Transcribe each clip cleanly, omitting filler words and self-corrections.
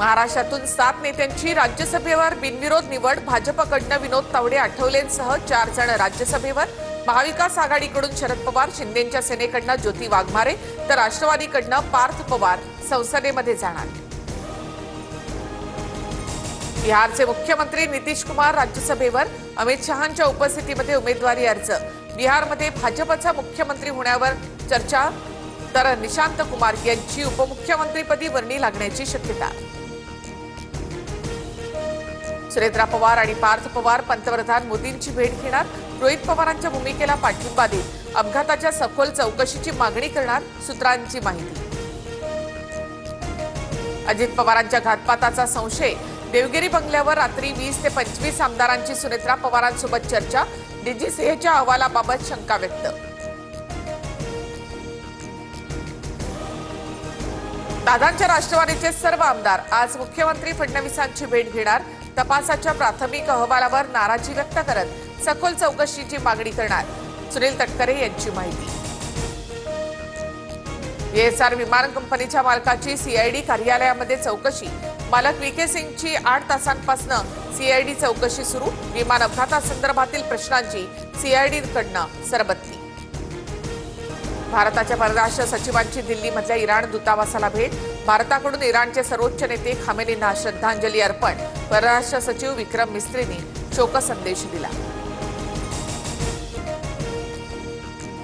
महाराष्ट्रातून 7 नेत्यांची राज्यसभेवर बिनविरोध निवड। भाजपकडून विनोद तावडे, आठवलेंसह 4 जण राज्यसभेवर। महाविकास आघाडीकडून शरद पवार, शिंदेंच्या सेनेकडून ज्योती वाघमारे तर राष्ट्रवादीकडून पार्थ पवार संसदेमध्ये जाणार। बिहारचे मुख्यमंत्री नितीश कुमार राज्यसभेवर। अमित शहांच्या उपस्थितीमध्ये उमेदवारी अर्ज। बिहारमध्ये भाजपचा मुख्यमंत्री होण्यावर चर्चा तर निशांत कुमार यांची उपमुख्यमंत्रीपदी वर्णी लागण्याची शक्यता। सुनेत्रा पवार आणि पार्थ पवार पंतप्रधान मोदींची भेट घेणार। रोहित पवारांच्या भूमिकेला पाठिंबा देत अपघाताच्या सखोल चौकशीची मागणी करणार, सूत्रांची माहिती। अजित पवारांच्या घातपाताचा संशय। देवगिरी बंगल्यावर रात्री 20 ते 25 आमदारांची सुनेत्रा पवारांसोबत चर्चा। डीजीसीएच्या अहवालाबाबत शंका व्यक्त। दादांच्या राष्ट्रवादीचे सर्व आमदार आज मुख्यमंत्री फडणवीसांची भेट घेणार। तपासाच्या प्राथमिक अहवालावर नाराजी व्यक्त करत सखोल चौकशीची मागणी करणार, सुनील तटकरे यांची माहिती। एएसआर विमान कंपनीच्या मालकाची सीआयडी कार्यालयामध्ये चौकशी। मालक व्हीके सिंगची 8 तासांपासून सीआयडी चौकशी सुरू। विमान अपघातासंदर्भातील प्रश्नांची सीआयडीकडून सरबत्ती। भारताच्या परराष्ट्र सचिवांची दिल्लीमधल्या इराण दूतावासाला भेट। भारताकडून इराणचे सर्वोच्च नेते खामेनींना श्रद्धांजली अर्पण। परराष्ट्र सचिव विक्रम मिस्त्रींनी शोकसंदेश दिला।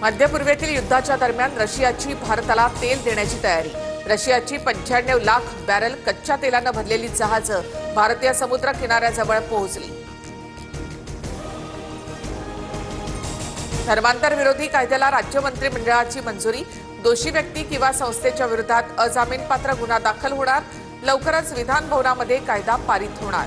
मध्य पूर्वेतील युद्धाच्या दरम्यान रशियाची भारताला तेल देण्याची तयारी। रशियाची 95 लाख बॅरल कच्च्या तेलानं भरलेली जहाजं भारतीय समुद्र किनाऱ्याजवळ पोहोचली। धर्मांतर विरोधी कायद्याला राज्य मंत्रिमंडळाची मंजुरी। दोषी व्यक्ती किंवा संस्थेच्या विरोधात अजामीनपात्र गुन्हा दाखल होणार। लवकरच विधान भवनामध्ये कायदा पारित होणार।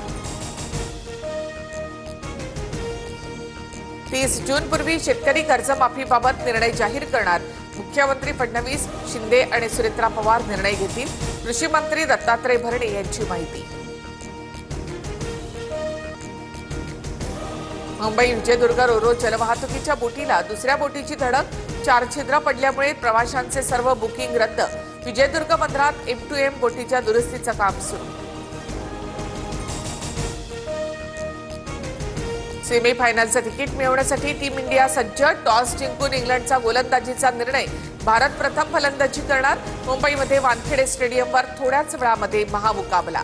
30 जूनपूर्वी शेतकरी कर्जमाफीबाबत निर्णय जाहीर करणार। मुख्यमंत्री फडणवीस, शिंदे आणि सुनेत्रा पवार निर्णय घेतील। कृषी मंत्री दत्तात्रय भरणे यांची माहिती। मुंबई विजयदुर्ग रोरो जलवाहतुकीच्या बोटीला दुसऱ्या बोटीची धडक। 4 छिद्र पडल्यामुळे प्रवाशांचे सर्व बुकिंग रद्द। विजयदुर्ग बंदरात M2M बोटीच्या दुरुस्तीचं काम सुरू। सेमीफायनलचं तिकीट मिळवण्यासाठी टीम इंडिया सज्ज। टॉस जिंकून इंग्लंडचा गोलंदाजीचा निर्णय। भारत प्रथम फलंदाजी करणार। मुंबईमध्ये वानखेडे स्टेडियमवर थोड्याच वेळामध्ये महामुकाबला।